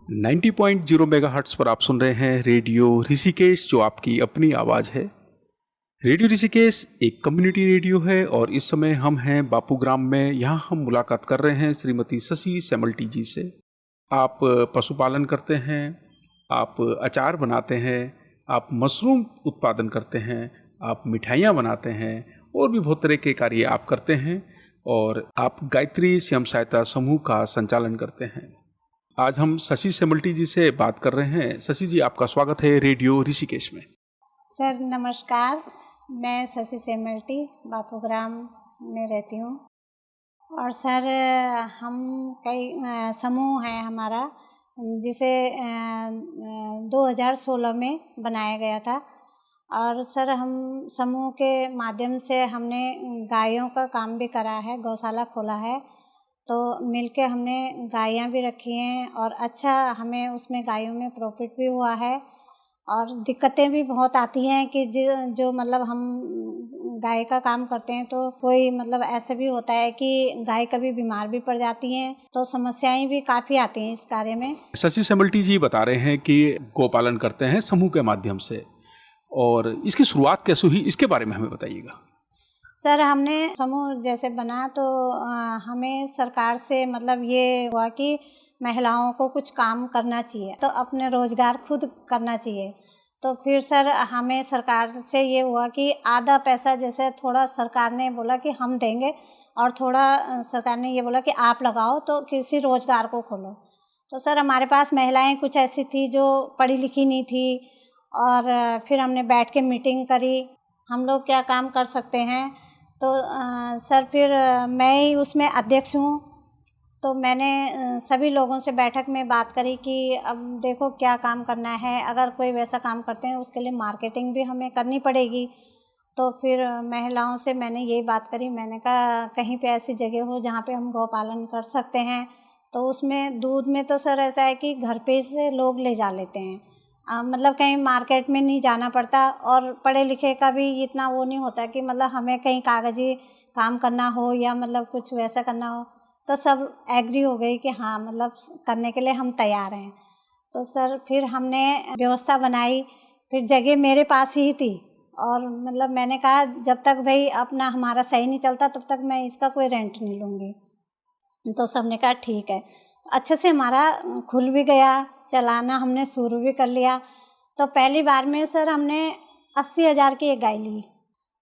90.0 megahertz पर आप सुन रहे हैं रेडियो ऋषिकेश, जो आपकी अपनी आवाज़ है। रेडियो ऋषिकेश एक कम्युनिटी रेडियो है और इस समय हम हैं बापू ग्राम में। यहाँ हम मुलाकात कर रहे हैं श्रीमती शशि सेमल्टी जी से। आप पशुपालन करते हैं, आप अचार बनाते हैं, आप मशरूम उत्पादन करते हैं, आप मिठाइयाँ बनाते हैं और भी बहुत तरह के कार्य आप करते हैं और आप गायत्री स्वयं सहायता समूह का संचालन करते हैं। आज हम शशि सेमल्टी जी से बात कर रहे हैं। शशि जी, आपका स्वागत है रेडियो ऋषिकेश में। सर नमस्कार, मैं शशि सेमल्टी बापूग्राम में रहती हूँ। और सर हम कई समूह है हमारा, जिसे 2016 में बनाया गया था। और सर हम समूह के माध्यम से हमने गायों का काम भी करा है, गौशाला खोला है। तो मिलके हमने गायें भी रखी हैं और अच्छा हमें उसमें गायों में प्रॉफिट भी हुआ है। और दिक्कतें भी बहुत आती हैं कि जो मतलब हम गाय का काम करते हैं तो कोई मतलब ऐसा भी होता है कि गाय कभी बीमार भी पड़ जाती हैं, तो समस्याएं भी काफ़ी आती हैं इस कार्य में। शशि सेमल्टी जी बता रहे हैं कि गोपालन करते हैं समूह के माध्यम से, और इसकी शुरुआत कैसे हुई, इसके बारे में हमें बताइएगा। सर हमने समूह जैसे बना तो हमें सरकार से मतलब ये हुआ कि महिलाओं को कुछ काम करना चाहिए, तो अपने रोजगार खुद करना चाहिए। तो फिर सर हमें सरकार से ये हुआ कि आधा पैसा जैसे थोड़ा सरकार ने बोला कि हम देंगे और थोड़ा सरकार ने ये बोला कि आप लगाओ, तो किसी रोजगार को खोलो। तो सर हमारे पास महिलाएं कुछ ऐसी थी जो पढ़ी लिखी नहीं थी। और फिर हमने बैठ के मीटिंग करी, हम लोग क्या काम कर सकते हैं। तो सर फिर मैं ही उसमें अध्यक्ष हूँ। तो मैंने सभी लोगों से बैठक में बात करी कि अब देखो क्या काम करना है, अगर कोई वैसा काम करते हैं उसके लिए मार्केटिंग भी हमें करनी पड़ेगी। तो फिर महिलाओं से मैंने यही बात करी, मैंने कहा कहीं पे ऐसी जगह हो जहाँ पे हम गौपालन कर सकते हैं। तो उसमें दूध में तो सर ऐसा है कि घर पे से लोग ले जा लेते हैं, मतलब कहीं मार्केट में नहीं जाना पड़ता। और पढ़े लिखे का भी इतना वो नहीं होता कि मतलब हमें कहीं कागजी काम करना हो या मतलब कुछ वैसा करना हो। तो सब एग्री हो गई कि हाँ मतलब करने के लिए हम तैयार हैं। तो सर फिर हमने व्यवस्था बनाई, फिर जगह मेरे पास ही थी। और मतलब मैंने कहा जब तक भाई अपना हमारा सही नहीं चलता तब तक मैं इसका कोई रेंट नहीं लूँगी। तो सबने कहा ठीक है। अच्छे से हमारा खुल भी गया, चलाना हमने शुरू भी कर लिया। तो पहली बार में सर हमने 80,000 की एक गाय ली।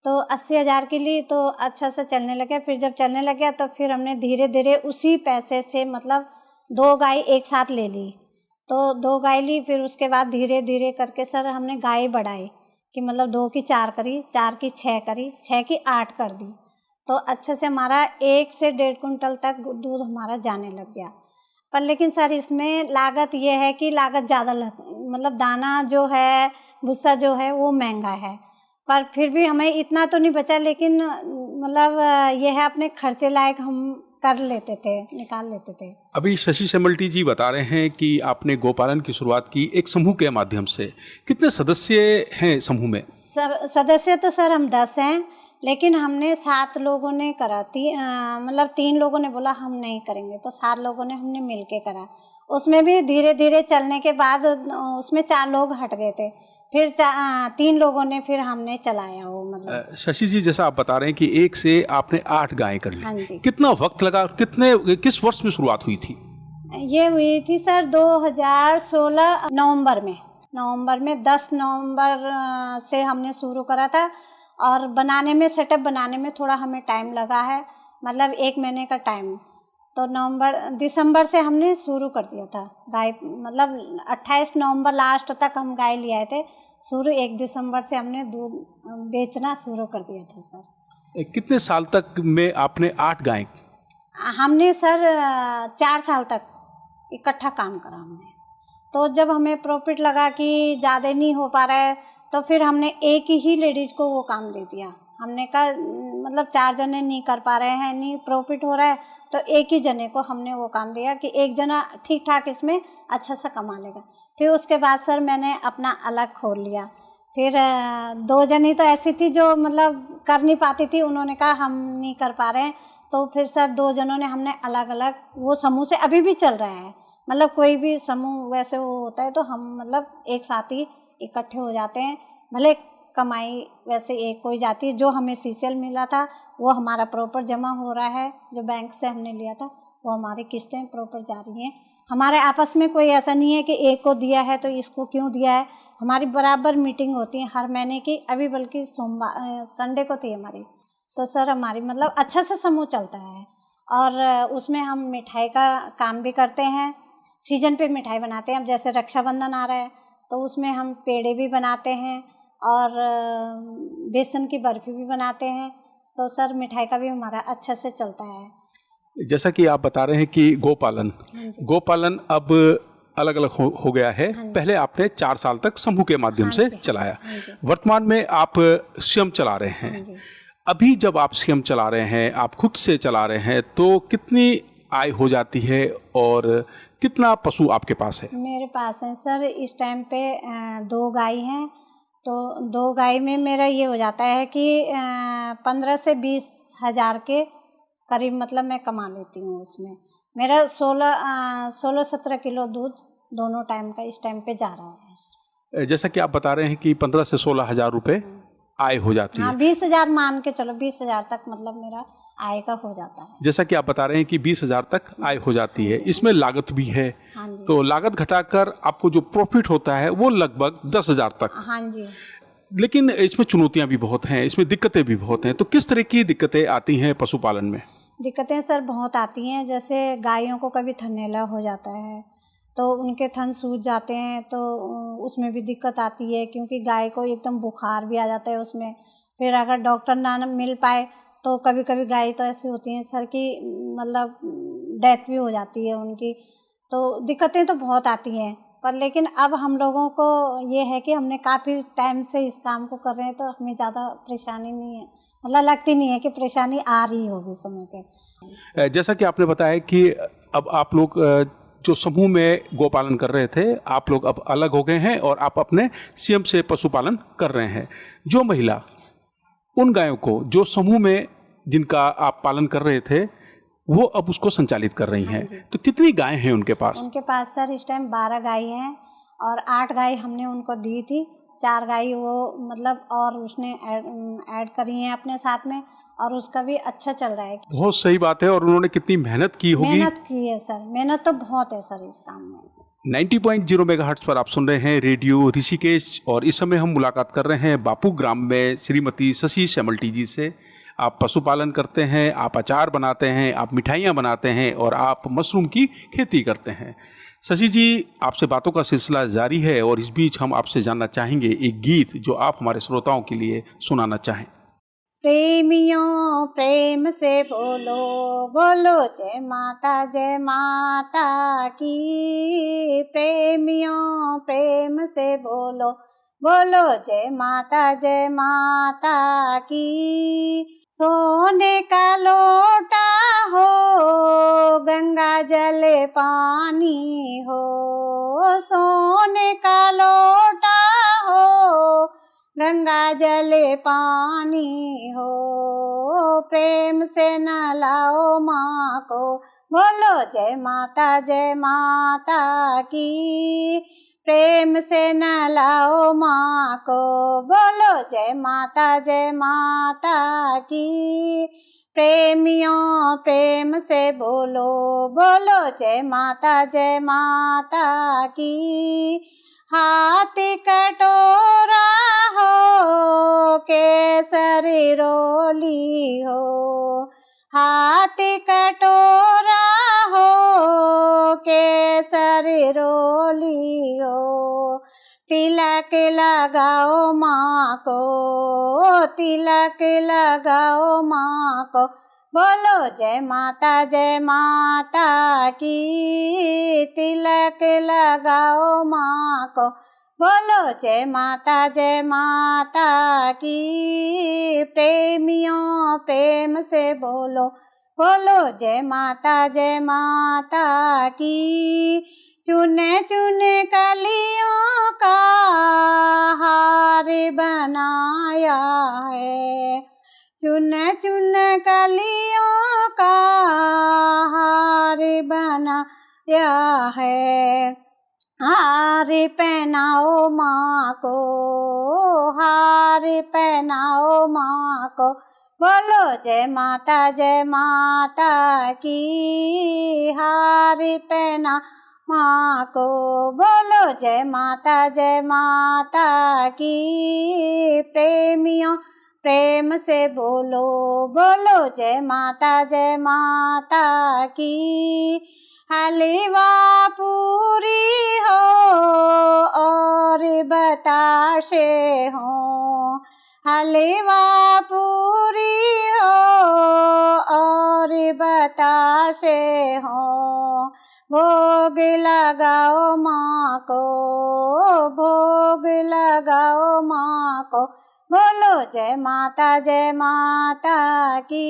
तो 80,000 की ली तो अच्छा से चलने लगे। फिर जब चलने लगे तो फिर हमने धीरे धीरे उसी पैसे से मतलब 2 गाय एक साथ ले ली। तो 2 गाय ली, फिर उसके बाद धीरे धीरे करके सर हमने गाय बढ़ाई कि मतलब 2 की 4 करी, 4 की 6 करी, 6 की 8 कर दी। तो अच्छे से हमारा 1 से 1.5 कुंटल तक दूध हमारा जाने लग गया। पर लेकिन सर इसमें लागत ये है कि लागत ज़्यादा मतलब दाना जो है, भूसा जो है वो महंगा है। पर फिर भी हमें इतना तो नहीं बचा, लेकिन मतलब ये है अपने खर्चे लायक हम कर लेते थे, निकाल लेते थे। अभी शशि सेमल्टी जी बता रहे हैं कि आपने गोपालन की शुरुआत की एक समूह के माध्यम से। कितने सदस्य हैं समूह में? सदस्य तो सर हम 10 हैं, लेकिन हमने 7 लोगों ने करा। मतलब 3 लोगों ने बोला हम नहीं करेंगे, तो 7 लोगों ने हमने मिल के करा। उसमें भी धीरे धीरे चलने के बाद उसमें 4 लोग हट गए थे, फिर 3 लोगों ने फिर हमने चलाया वो मतलब। शशि जी, जैसा आप बता रहे हैं कि 1 से आपने 8 गायें कर ली, हाँ जी। कितना वक्त लगा और किस वर्ष में शुरुआत हुई थी? ये हुई थी सर 2016 नवंबर में 10 नवंबर से हमने शुरू करा था। और बनाने में, सेटअप बनाने में थोड़ा हमें टाइम लगा है, मतलब 1 महीने का टाइम। तो दिसंबर से हमने शुरू कर दिया था गाय, मतलब 28 नवंबर लास्ट तक हम गाय ले आए थे। शुरू 1 दिसंबर से हमने दूध बेचना शुरू कर दिया था सर। कितने साल तक में आपने 8 गायें? हमने सर 4 साल तक इकट्ठा काम करा हमने। तो जब हमें प्रॉफिट लगा कि ज़्यादा नहीं हो पा रहा है, तो फिर हमने एक ही लेडीज को वो काम दे दिया। हमने कहा मतलब 4 जने नहीं कर पा रहे हैं, नहीं प्रॉफिट हो रहा है, तो एक ही जने को हमने वो काम दिया कि एक जना ठीक ठाक इसमें अच्छा सा कमा लेगा। फिर उसके बाद सर मैंने अपना अलग खोल लिया। फिर 2 जनी तो ऐसी थी जो मतलब कर नहीं पाती थी, उन्होंने कहा हम नहीं कर पा रहे हैं। तो फिर सर 2 जनों ने हमने अलग अलग वो समूह से अभी भी चल रहा है, मतलब कोई भी समूह वैसे वो होता है तो हम मतलब एक साथ ही इकट्ठे हो जाते हैं। भले कमाई वैसे एक हो जाती है, जो हमें सीसीएल मिला था वो हमारा प्रॉपर जमा हो रहा है, जो बैंक से हमने लिया था वो हमारी किस्तें प्रॉपर जा रही हैं। हमारे आपस में कोई ऐसा नहीं है कि एक को दिया है तो इसको क्यों दिया है। हमारी बराबर मीटिंग होती है हर महीने की, अभी बल्कि सोमवार संडे को थी हमारी। तो सर हमारी मतलब अच्छा से समूह चलता है और उसमें हम मिठाई का काम भी करते हैं। सीजन पे मिठाई बनाते हैं। अब जैसे रक्षाबंधन आ रहा है तो उसमें हम पेड़े भी बनाते हैं और बेसन की बर्फी भी बनाते हैं। तो सर मिठाई का भी हमारा अच्छा से चलता है। जैसा कि आप बता रहे हैं कि गोपालन, हाँ जी। गोपालन अब अलग अलग हो गया है। हाँ जी। पहले आपने 4 साल तक समूह के माध्यम हाँ से जी, चलाया। हाँ जी। वर्तमान में आप स्वयं चला रहे हाँ हैं। जी। अभी जब आप स्वयं चला रहे हैं, आप खुद से चला रहे हैं, तो कितनी आय हो जाती है और कितना पशु आपके पास है? मेरे पास है सर इस टाइम पे 2 गाय हैं। तो 2 गाय में मेरा ये हो जाता है कि 15 से 20 हज़ार के करीब मतलब मैं कमा लेती हूँ उसमें। मेरा 16-17 किलो दूध दोनों टाइम का इस टाइम पे जा रहा है। जैसा कि आप बता रहे हैं कि 15 से 16 हज़ार रुपये आय हो जाती हाँ, है। 20,000 मान के चलो, 20,000 तक मतलब मेरा आय का हो जाता है। जैसा कि आप बता रहे हैं कि 20,000 तक आय हो जाती है, इसमें लागत भी है। हाँ जी। तो लागत घटाकर आपको जो प्रॉफिट होता है वो लगभग 10,000 तक। हाँ जी। लेकिन इसमें चुनौतियां भी बहुत हैं, इसमें दिक्कतें भी बहुत हैं। तो किस तरह की दिक्कतें आती हैं पशुपालन में? दिक्कतें सर बहुत आती हैं। जैसे गायों को कभी थनैला हो जाता है तो उनके थन सूज जाते हैं, तो उसमें भी दिक्कत आती है क्योंकि गाय को एकदम बुखार भी आ जाता है उसमें। फिर अगर डॉक्टर ना मिल पाए तो कभी कभी गाय तो ऐसी होती हैं सर कि मतलब डेथ भी हो जाती है उनकी। तो दिक्कतें तो बहुत आती हैं, पर लेकिन अब हम लोगों को ये है कि हमने काफ़ी टाइम से इस काम को कर रहे हैं तो हमें ज़्यादा परेशानी नहीं है, मतलब लगती नहीं है कि परेशानी आ रही होगी समय पे। जैसा कि आपने बताया कि अब आप लोग जो समूह में गोपालन कर रहे थे, आप लोग अब अलग हो गए हैं और आप अपने स्वयं से पशुपालन कर रहे हैं। जो महिला उन गायों को जो समूह में जिनका आप पालन कर रहे थे, वो अब उसको संचालित कर रही हैं। तो कितनी गायें हैं उनके पास? उनके पास सर इस टाइम 12 गाय हैं और 8 गाय हमने उनको दी थी। 4 गाय वो मतलब और उसने ऐड करी हैं अपने साथ में और उसका भी अच्छा चल रहा है। बहुत सही बात है। और उन्होंने कितनी मेहनत की होगी। मेहनत की है सर, मेहनत तो बहुत है सर इस काम में। 90.0 मेगाहर्ट्ज पर आप सुन रहे हैं रेडियो ऋषिकेश और इस समय हम मुलाकात कर रहे हैं बापू ग्राम में श्रीमती शशि श्यामल्टी जी से। आप पशुपालन करते हैं, आप अचार बनाते हैं, आप मिठाइयाँ बनाते हैं और आप मशरूम की खेती करते हैं। शशि जी, आपसे बातों का सिलसिला जारी है और इस बीच हम आपसे जानना चाहेंगे एक गीत जो आप हमारे श्रोताओं के लिए सुनाना चाहें। प्रेमियों प्रेम से बोलो बोलो जय माता की। प्रेमियों प्रेम से बोलो बोलो जय माता की। सोने का लोटा हो गंगा जल पानी हो, सोने का लोटा हो गंगा जल पानी हो। प्रेम से नहलाओ माँ को, बोलो जय माता की। प्रेम से नहलाओ माँ को, बोलो जय माता की। प्रेमियों प्रेम से बोलो बोलो जय माता की। हाथी कटोरा हो केसरी रोली हो, हाथी कटोरा हो केसरी रोली हो। तिलक लगाओ माँ को, तिलक लगाओ माँ को, बोलो जय माता की। तिलक लगाओ माँ को, बोलो जय माता की। प्रेमियों प्रेम से बोलो बोलो जय माता की। चुने चुने कलियों का हार बनाया है, चुने चुने कलियों का हार बनाया है। हार पहनाओ माँ को, हार पहनाओ माँ को, बोलो जय माता की। हार पहना माँ को, बोलो जय माता की। प्रेमियों प्रेम से बोलो, बोलो जय माता की। हलवा पूरी हो और बताशे हो, हलवा पूरी हो और बताशे हो। भोग लगाओ माँ को, भोग लगाओ माँ को, बोलो जय माता की।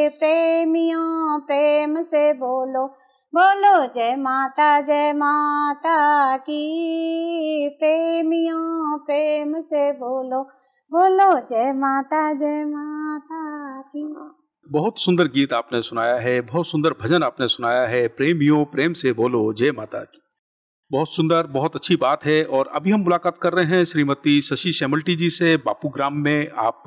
प्रेमियों प्रेम से बोलो, बोलो जय माता की। प्रेमियों प्रेम से बोलो, बोलो जय माता की। बहुत सुंदर गीत आपने सुनाया है, बहुत सुंदर भजन आपने सुनाया है, प्रेमियों प्रेम से बोलो जय माता की। बहुत सुंदर, बहुत अच्छी बात है। और अभी हम मुलाकात कर रहे हैं श्रीमती शशि शेमल्टी जी से। बापू ग्राम में आप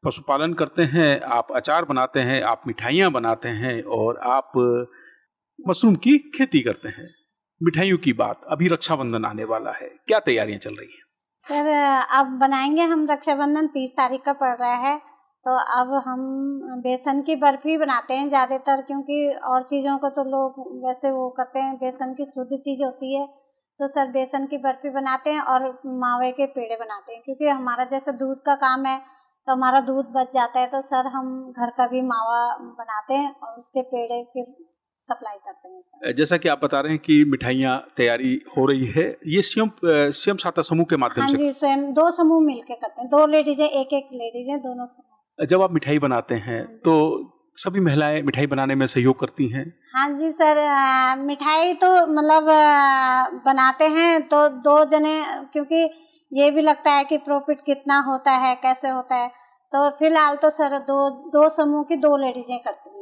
पशुपालन करते हैं, आप अचार बनाते हैं, आप मिठाइयाँ बनाते हैं और आप मशरूम की खेती करते हैं। मिठाइयों की बात, अभी रक्षाबंधन आने वाला है, क्या तैयारियां चल रही हैं? सर अब बनाएंगे हम, रक्षाबंधन 30 तारीख का पड़ रहा है, तो अब हम बेसन की बर्फी बनाते हैं ज़्यादातर, क्योंकि और चीज़ों को तो लोग वैसे वो करते हैं, बेसन की शुद्ध चीज़ होती है। तो सर बेसन की बर्फी बनाते हैं और मावे के पेड़े बनाते हैं, क्योंकि हमारा जैसे दूध का काम है तो हमारा दूध बच जाता है, तो सर हम घर का भी मावा बनाते हैं और उसके पेड़े फिर सप्लाई करते हैं सर। जैसा कि आप बता रहे हैं कि मिठाइयाँ तैयारी हो रही है, ये स्वयं सहायता समूह के माध्यम हाँ से। जी, स्वयं 2 समूह मिलके करते हैं, 2 लेडीज है, एक लेडीज है, दोनों समूह। जब आप मिठाई बनाते हैं तो सभी महिलाएं मिठाई बनाने में सहयोग करती हैं? हाँ जी सर, मिठाई तो मतलब बनाते हैं तो 2 जने, क्योंकि ये भी लगता है कि प्रॉफिट कितना होता है, कैसे होता है, तो फिलहाल तो सर दो समूह की 2 लेडीजें करती हैं।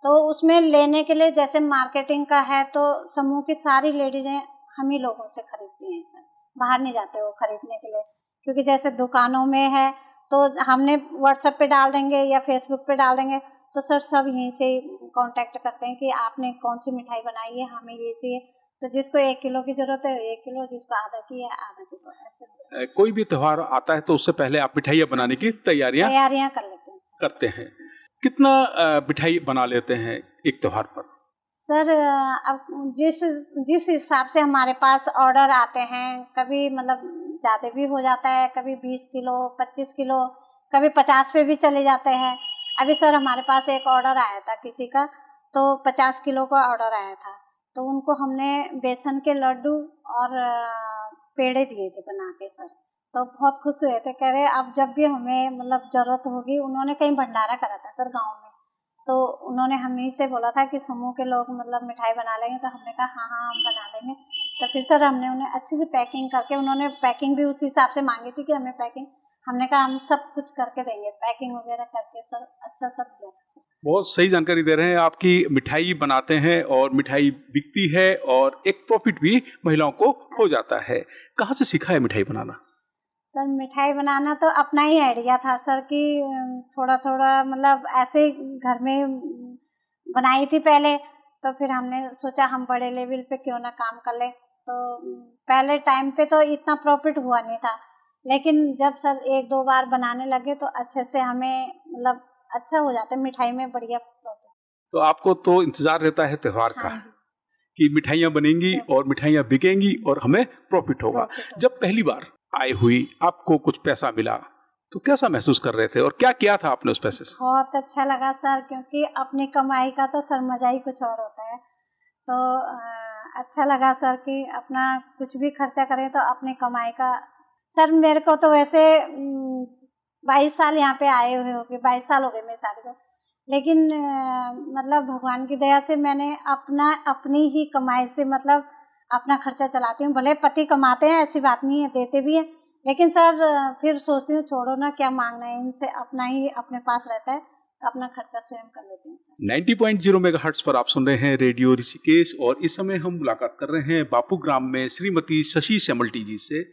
तो उसमें लेने के लिए जैसे मार्केटिंग का है तो समूह की सारी लेडीजें हम ही लोगों से खरीदती हैं सर, बाहर नहीं जाते वो खरीदने के लिए, क्योंकि जैसे दुकानों में है तो हमने व्हाट्सएप पे डाल देंगे या फेसबुक पे डाल देंगे, तो सर सब यहीं से कांटेक्ट करते हैं कि आपने कौन सी मिठाई बनाई है, हमें ये चाहिए, तो जिसको 1 किलो की जरूरत है 1 किलो, जिसको आधा की है आधा किलो, ऐसे होता है। कोई भी त्योहार आता है तो उससे पहले आप मिठाइयाँ बनाने की तैयारियां तैयारियां कर लेते हैं सर। करते हैं। कितना मिठाई बना लेते हैं एक त्योहार पर? सर अब जिस हिसाब से हमारे पास ऑर्डर आते हैं, कभी मतलब ज़्यादा भी हो जाता है, कभी 20 किलो 25 किलो, कभी 50 पे भी चले जाते हैं। अभी सर हमारे पास एक ऑर्डर आया था किसी का, तो 50 किलो का ऑर्डर आया था, तो उनको हमने बेसन के लड्डू और पेड़े दिए थे बना के सर, तो बहुत खुश हुए थे, कह रहे अब जब भी हमें मतलब ज़रूरत होगी। उन्होंने कहीं भंडारा करा था सर गाँव में, तो उन्होंने हमही से बोला था कि समूह के लोग मतलब मिठाई बना लेंगे, तो हमने कहा हाँ हाँ हम बना लेंगे। तो फिर सर हमने उन्हें अच्छे से पैकिंग करके, उन्होंने पैकिंग भी उसी हिसाब से मांगी थी कि हमें पैकिंग, हमने कहा हम सब कुछ करके देंगे, पैकिंग वगैरह करके सर अच्छा सा दिया। बहुत सही जानकारी दे रहे हैं। आपकी मिठाई बनाते हैं और मिठाई बिकती है और एक प्रॉफिट भी महिलाओं को हो जाता है। कहाँ से सीखा है मिठाई बनाना? सर मिठाई बनाना तो अपना ही आइडिया था सर, कि थोड़ा थोड़ा मतलब ऐसे ही घर में बनाई थी पहले, तो फिर हमने सोचा हम बड़े लेवल पे क्यों ना काम कर ले। तो पहले टाइम पे तो इतना प्रॉफिट हुआ नहीं था, लेकिन जब सर 1-2 बार बनाने लगे तो अच्छे से हमें मतलब अच्छा हो जाता है मिठाई में, बढ़िया प्रॉफिट। तो आपको तो इंतजार रहता है त्योहार का हाँ कि मिठाइयाँ बनेंगी और मिठाइयाँ बिकेंगी और हमें प्रॉफिट होगा। जब पहली बार आय हुई, आपको कुछ पैसा मिला, तो कैसा महसूस कर रहे थे और क्या किया था आपने उस पैसे से? बहुत अच्छा लगा सर, क्योंकि अपनी कमाई का तो सर मजा ही कुछ और होता है। तो अच्छा लगा सर कि अपना कुछ भी खर्चा करें तो अपनी कमाई का। सर मेरे को तो वैसे 22 साल यहाँ पे आए हुए हो गए, 22 साल हो गए मेरी शादी को, लेकिन मतलब भगवान की दया से मैंने अपनी ही कमाई से मतलब अपना खर्चा चलाती हूँ। भले पति कमाते हैं, ऐसी बात नहीं है, देते भी हैं, लेकिन सर फिर सोचती हूँ छोड़ो ना, क्या मांगना है इनसे, अपना ही अपने पास रहता है तो अपना खर्चा स्वयं कर लेते हैं सर। 90.0 मेगाहर्ट्ज पर आप सुन रहे हैं रेडियो ऋषिकेश और इस समय हम मुलाकात कर रहे हैं बापू ग्राम में श्रीमती शशि सेमल्टी जी से।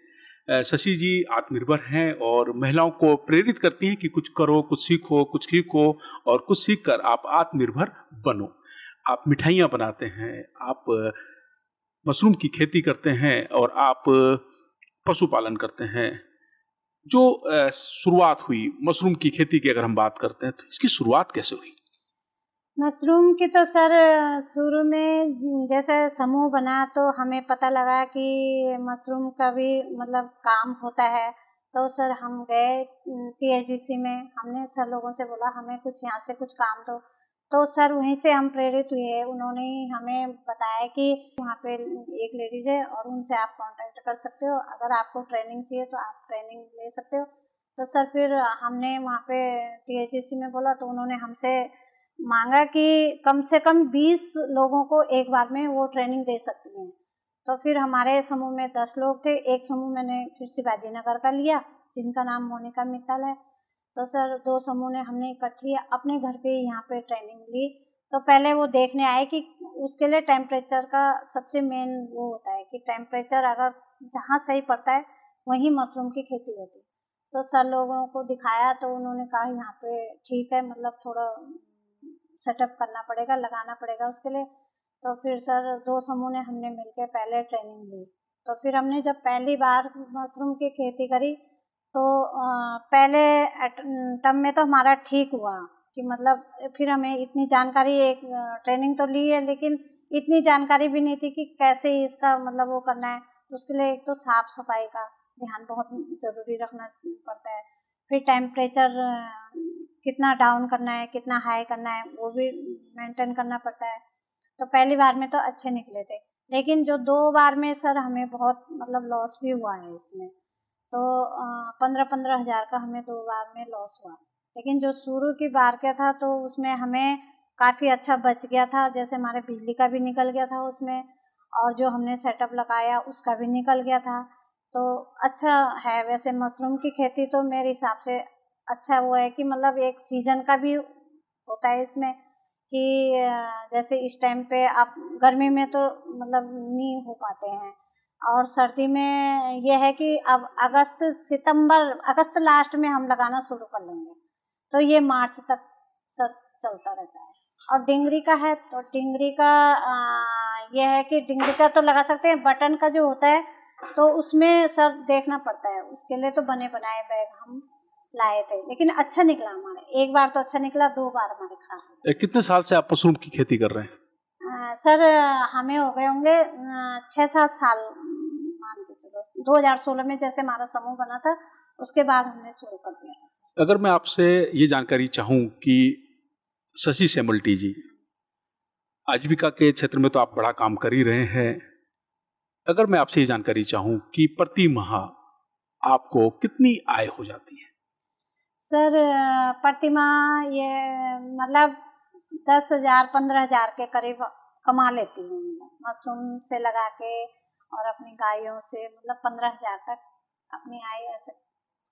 शशि जी आत्मनिर्भर हैं और महिलाओं को प्रेरित करती हैं कि कुछ करो, कुछ सीखो और कुछ सीखकर आप आत्मनिर्भर बनो। आप मिठाइयाँ बनाते हैं, आप मशरूम की खेती करते हैं और आप पशुपालन करते हैं। जो शुरुआत हुई मशरूम की खेती की अगर हम बात करते हैं तो इसकी शुरुआत कैसे हुई? मशरूम की तो सर शुरू में जैसे समूह बना तो हमें पता लगा कि मशरूम का भी मतलब काम होता है। तो सर हम गए THDC में, हमने सर लोगों से बोला हमें कुछ यहाँ से कुछ काम दो। तो सर वहीं से हम प्रेरित हुए, उन्होंने ही हमें बताया कि वहाँ पे एक लेडीज है और उनसे आप कांटेक्ट कर सकते हो, अगर आपको ट्रेनिंग चाहिए तो आप ट्रेनिंग ले सकते हो। तो सर फिर हमने वहाँ पे THDC में बोला तो उन्होंने हमसे मांगा कि कम से कम 20 लोगों को एक बार में वो ट्रेनिंग दे सकती हैं। तो फिर हमारे समूह में 10 लोग थे, एक समूह मैंने फिर शिवाजी नगर का लिया जिनका नाम मोनिका मित्तल है। तो सर 2 समूह ने हमने इकट्ठी अपने घर पे यहाँ पे ट्रेनिंग ली। तो पहले वो देखने आए कि उसके लिए टेम्परेचर का सबसे मेन वो होता है कि टेम्परेचर अगर जहाँ सही पड़ता है वहीं मशरूम की खेती होती है। तो सर लोगों को दिखाया तो उन्होंने कहा यहाँ पे ठीक है, मतलब थोड़ा सेटअप करना पड़ेगा, लगाना पड़ेगा उसके लिए। तो फिर सर 2 समूह ने हमने मिलकर पहले ट्रेनिंग ली। तो फिर हमने जब पहली बार मशरूम की खेती करी तो पहले टर्म में तो हमारा ठीक हुआ कि मतलब फिर हमें इतनी जानकारी, एक ट्रेनिंग तो ली है लेकिन इतनी जानकारी भी नहीं थी कि कैसे इसका मतलब वो करना है। तो उसके लिए एक तो साफ सफाई का ध्यान बहुत ज़रूरी रखना पड़ता है, फिर टेम्परेचर कितना डाउन करना है कितना हाई करना है वो भी मेंटेन करना पड़ता है। तो पहली बार में तो अच्छे निकले थे, लेकिन जो 2 बार में सर हमें बहुत मतलब लॉस भी हुआ है इसमें। तो 15-15 हज़ार का हमें 2 बार में लॉस हुआ। लेकिन जो शुरू की बार का था तो उसमें हमें काफ़ी अच्छा बच गया था, जैसे हमारे बिजली का भी निकल गया था उसमें और जो हमने सेटअप लगाया उसका भी निकल गया था। तो अच्छा है वैसे मशरूम की खेती तो मेरे हिसाब से अच्छा वो है कि मतलब एक सीज़न का भी होता है इसमें कि जैसे इस टाइम पे आप गर्मी में तो मतलब नहीं हो पाते हैं और सर्दी में ये है कि अब अगस्त लास्ट में हम लगाना शुरू कर लेंगे तो ये मार्च तक सर चलता रहता है। और डिंगरी का है तो डिंगरी का ये है कि डिंगरी का तो लगा सकते हैं, बटन का जो होता है तो उसमें सर देखना पड़ता है, उसके लिए तो बने बनाए बैग हम लाए थे लेकिन अच्छा निकला हमारे। एक बार तो अच्छा निकला, 2 बार हमारे खराब हुए। कितने साल से आप मशरूम की खेती कर रहे हैं? सर हमें हो गए होंगे 6-7 साल मान के चलो। 2016 में जैसे हमारा समूह बना था उसके बाद हमने शुरू कर दिया था। अगर मैं आपसे ये जानकारी चाहूँ कि शशि सेमल्टी जी, आजीविका के क्षेत्र में तो आप बड़ा काम कर ही रहे हैं। अगर मैं आपसे ये जानकारी चाहूँ कि प्रति माह आपको कितनी आय हो जाती है? सर प्रति माह ये मतलब 10,000 15,000 के करीब कमा लेती हूँ मशरूम से लगा के और अपनी गायों से, मतलब 15,000 तक अपनी आय ऐसे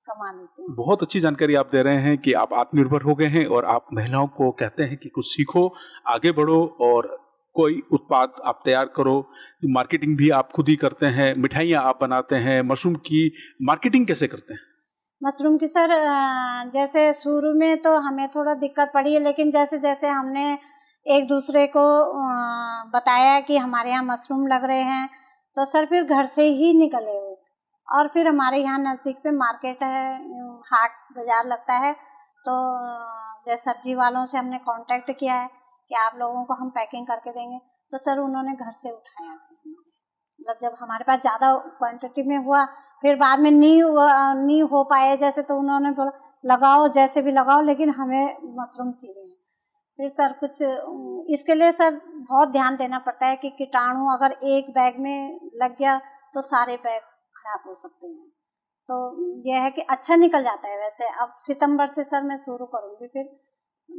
कमा लेती हूँ। बहुत अच्छी जानकारी आप दे रहे हैं कि आप आत्मनिर्भर हो गए हैं और आप महिलाओं को कहते हैं कि कुछ सीखो, आगे बढ़ो और कोई उत्पाद आप तैयार करो। मार्केटिंग भी आप खुद ही करते हैं, मिठाइयाँ आप बनाते हैं। मशरूम की मार्केटिंग कैसे करते हैं? मशरूम की सर जैसे शुरू में तो हमें थोड़ा दिक्कत पड़ी है, लेकिन जैसे जैसे हमने एक दूसरे को बताया कि हमारे यहाँ मशरूम लग रहे हैं तो सर फिर घर से ही निकले वो। और फिर हमारे यहाँ नज़दीक पे मार्केट है, हाट बाज़ार लगता है, तो जैसे सब्जी वालों से हमने कांटेक्ट किया है कि आप लोगों को हम पैकिंग करके देंगे। तो सर उन्होंने घर से उठाया, मतलब जब हमारे पास ज़्यादा क्वांटिटी में हुआ फिर बाद में नहीं हो पाए जैसे, तो उन्होंने बोला लगाओ जैसे भी लगाओ लेकिन हमें मशरूम चाहिए। फिर सर कुछ इसके लिए सर बहुत ध्यान देना पड़ता है कि कीटाणु अगर एक बैग में लग गया तो सारे बैग खराब हो सकते हैं। तो यह है कि अच्छा निकल जाता है। वैसे अब सितंबर से सर मैं शुरू करूँगी, फिर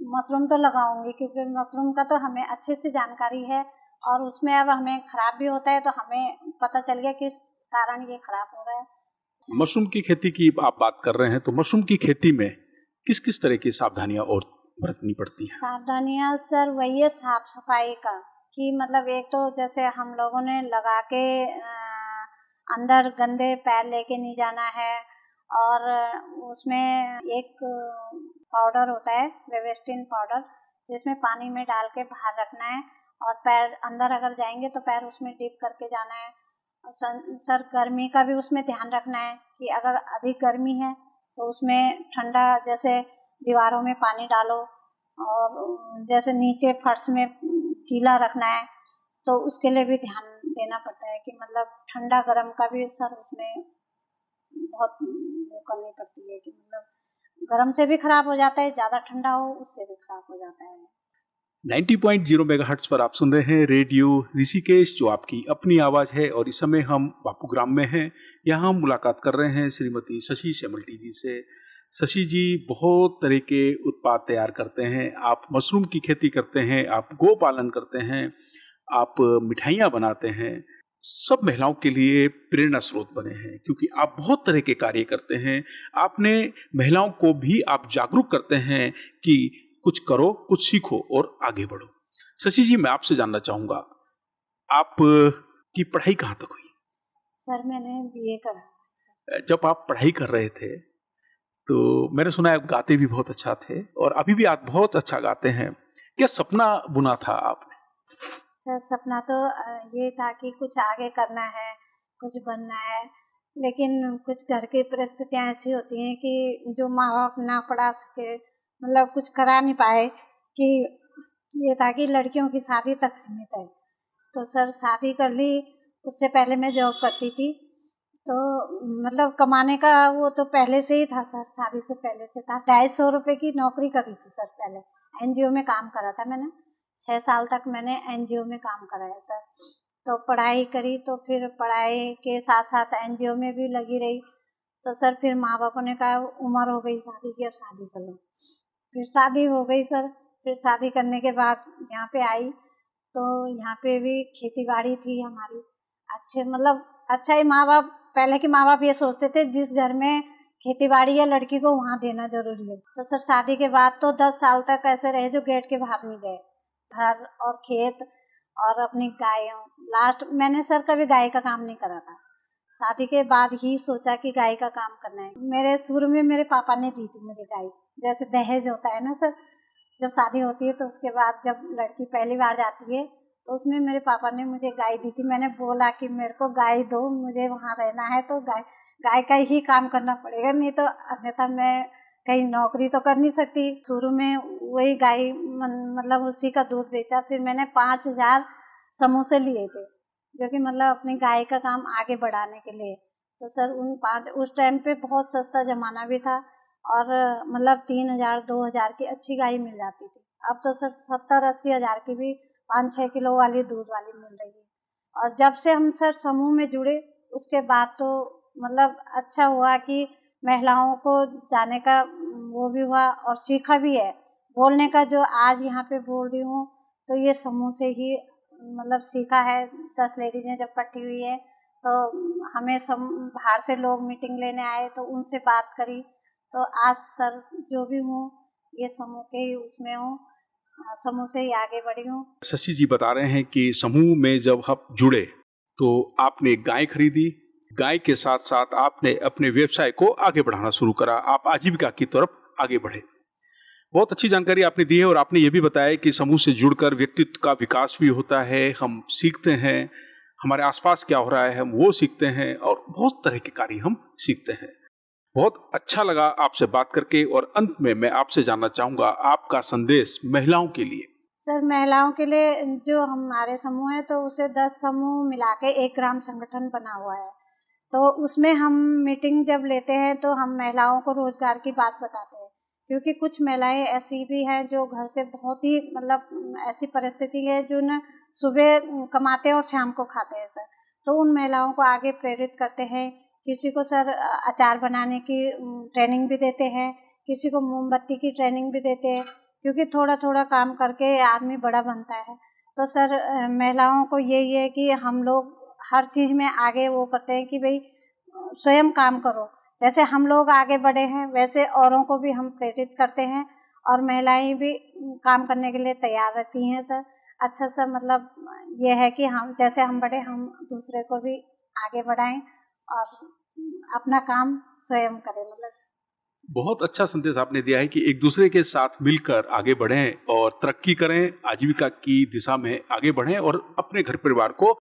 मशरूम तो लगाऊंगी क्योंकि मशरूम का तो हमें अच्छे से जानकारी है और उसमें अब हमें खराब भी होता है तो हमें पता चल गया किस कारण ये खराब हो रहा है। मशरूम की खेती की आप बात कर रहे हैं तो मशरूम की खेती में किस किस तरह की सावधानियां और बरतनी पड़ती हैं? सावधानियां सर वही है, साफ सफाई का, कि मतलब एक तो जैसे हम लोगों ने लगा के अंदर गंदे पैर लेके नहीं जाना है, और उसमें एक पाउडर होता है वेवेस्टिन पाउडर, जिसमें पानी में डाल के बाहर रखना है, और पैर अंदर अगर जाएंगे तो पैर उसमें डिप करके जाना है। और सर गर्मी का भी उसमें ध्यान रखना है कि अगर अधिक गर्मी है तो उसमें ठंडा, जैसे दीवारों में पानी डालो, और जैसे नीचे फर्श में गीला रखना है, तो उसके लिए भी ध्यान देना पड़ता है कि मतलब ठंडा गर्म का भी सर उसमें बहुत वो करनी पड़ती है कि मतलब गर्म से भी खराब हो जाता है, ज़्यादा ठंडा हो उससे भी खराब हो जाता है। 90.0 मेगाहर्ट्ज पर आप सुन रहे हैं रेडियो ऋषिकेश, जो आपकी अपनी आवाज़ है। और इस समय हम बापूग्राम में हैं। यहाँ हम मुलाकात कर रहे हैं श्रीमती शशि शेमल्टी जी से। शशि जी बहुत तरह के उत्पाद तैयार करते हैं। आप मशरूम की खेती करते हैं, आप गो पालन करते हैं, आप मिठाइयाँ बनाते हैं। सब महिलाओं के लिए प्रेरणा स्रोत बने हैं, क्योंकि आप बहुत तरह के कार्य करते हैं। आपने महिलाओं को भी आप जागरूक करते हैं कि कुछ करो, कुछ सीखो और आगे बढ़ो। शशि जी, मैं आपसे जानना चाहूंगा, आप की पढ़ाई कहाँ तक हुई? सर मैंने बीए करा है सर। जब आप पढ़ाई कर रहे थे तो मैंने सुना है आप गाते भी बहुत अच्छा थे, और अभी भी आप बहुत अच्छा गाते हैं। क्या सपना बुना था आपने? सर सपना तो ये था कि कुछ आगे करना है, कुछ बनना है, लेकिन कुछ घर की परिस्थितियाँ ऐसी होती हैं कि जो माँ बाप ना पढ़ा सके, मतलब कुछ करा नहीं पाए, कि ये था कि लड़कियों की शादी तक सीमित है। तो सर शादी कर ली, उससे पहले मैं जॉब करती थी, तो मतलब कमाने का वो तो पहले से ही था सर, शादी से पहले से था। 250 रुपये की नौकरी करी थी सर, पहले एनजीओ में काम करा था मैंने, 6 साल तक मैंने एनजीओ में काम करा है सर। तो पढ़ाई करी, तो फिर पढ़ाई के साथ साथ एनजीओ में भी लगी रही। तो सर फिर माँ बापों ने कहा उम्र हो गई शादी की, अब शादी कर लो। फिर शादी हो गई सर। फिर शादी करने के बाद यहाँ पे आई, तो यहाँ पे भी खेती बाड़ी थी हमारी, अच्छे मतलब अच्छा ही। माँ बाप पहले के माँ बाप ये सोचते थे जिस घर में खेती बाड़ी है लड़की को वहाँ देना जरूरी है। तो सर शादी के बाद तो 10 साल तक ऐसे रहे जो गेट के बाहर नहीं गए, घर और खेत और अपनी गायों। लास्ट मैंने सर कभी गाय का काम नहीं करा था, शादी के बाद ही सोचा कि गाय का काम करना है। मेरे शुरू में मेरे पापा ने दी थी मुझे गाय, जैसे दहेज होता है ना सर, जब शादी होती है तो उसके बाद जब लड़की पहली बार जाती है तो उसमें मेरे पापा ने मुझे गाय दी थी। मैंने बोला कि मेरे को गाय दो, मुझे वहाँ रहना है, तो गाय गाय का ही काम करना पड़ेगा, नहीं तो अन्यथा मैं कहीं नौकरी तो कर नहीं सकती। शुरू में वही गाय मतलब उसी का दूध बेचा। फिर मैंने 5,000 समोसे लिए थे, जो कि मतलब अपनी गाय का काम आगे बढ़ाने के लिए। तो सर उस टाइम पे बहुत सस्ता ज़माना भी था, और मतलब 3,000 2,000 की अच्छी गाय मिल जाती थी। अब तो सर 70-80 हज़ार की भी 5-6 किलो वाली दूध वाली मिल रही है। और जब से हम सर समूह में जुड़े उसके बाद तो मतलब अच्छा हुआ कि महिलाओं को जाने का वो भी हुआ और सीखा भी है बोलने का। जो आज यहाँ पे बोल रही हूँ तो ये समूह से ही मतलब सीखा है। 10 लेडीजें जब इकट्ठी हुई है तो हमें बाहर से लोग मीटिंग लेने आए तो उनसे बात करी, तो आज सर जो भी हूँ ये समूह के ही उसमें हूँ, समूह से ही आगे बढ़ी हूँ। शशि जी बता रहे हैं कि समूह में जब आप जुड़े तो आपने गाय खरीदी, गाय के साथ साथ आपने अपने व्यवसाय को आगे बढ़ाना शुरू करा, आप आजीविका की तरफ आगे बढ़े। बहुत अच्छी जानकारी आपने दी है। और आपने ये भी बताया कि समूह से जुड़कर व्यक्तित्व का विकास भी होता है, हम सीखते हैं, हमारे आसपास क्या हो रहा है हम वो सीखते हैं, और बहुत तरह के कार्य हम सीखते हैं। बहुत अच्छा लगा आपसे बात करके। और अंत में मैं आपसे जानना चाहूंगा आपका संदेश महिलाओं के लिए। सर महिलाओं के लिए जो हमारे समूह है तो उसे 10 समूह मिला के एक ग्राम संगठन बना हुआ है। तो उसमें हम मीटिंग जब लेते हैं तो हम महिलाओं को रोजगार की बात बताते हैं, क्योंकि कुछ महिलाएं ऐसी भी हैं जो घर से बहुत ही मतलब ऐसी परिस्थिति है जो न सुबह कमाते हैं और शाम को खाते हैं सर। तो उन महिलाओं को आगे प्रेरित करते हैं। किसी को सर अचार बनाने की ट्रेनिंग भी देते हैं, किसी को मोमबत्ती की ट्रेनिंग भी देते हैं, क्योंकि थोड़ा थोड़ा काम करके आदमी बड़ा बनता है। तो सर महिलाओं को यही है कि हम लोग हर चीज़ में आगे वो करते हैं कि भाई स्वयं काम करो। जैसे हम लोग आगे बढ़े हैं वैसे औरों को भी हम प्रेरित करते हैं, और महिलाएं भी काम करने के लिए तैयार रहती हैं सर। अच्छा सर, मतलब ये है कि हम जैसे हम बढ़े, हम दूसरे को भी आगे बढ़ाएं और अपना काम स्वयं करें। मतलब बहुत अच्छा संदेश आपने दिया है कि एक दूसरे के साथ मिलकर आगे बढ़ें और तरक्की करें, आजीविका की दिशा में आगे बढ़ें और अपने घर परिवार को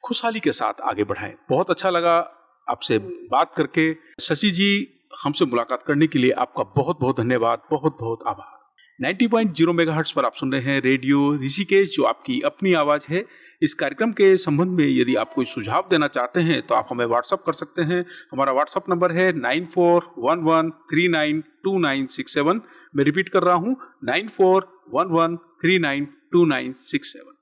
खुशहाली के साथ आगे बढ़ाएं। बहुत अच्छा लगा आपसे बात करके। शशि जी, हमसे मुलाकात करने के लिए आपका बहुत बहुत धन्यवाद, बहुत बहुत आभार। 90.0 मेगाहर्ट्ज पर आप सुन रहे हैं रेडियो ऋषिकेश, जो आपकी अपनी आवाज है। इस कार्यक्रम के संबंध में यदि आप कोई सुझाव देना चाहते हैं तो आप हमें व्हाट्सअप कर सकते हैं। हमारा व्हाट्सअप नंबर है 9411392967। मैं रिपीट कर रहा हूं, 9411392967।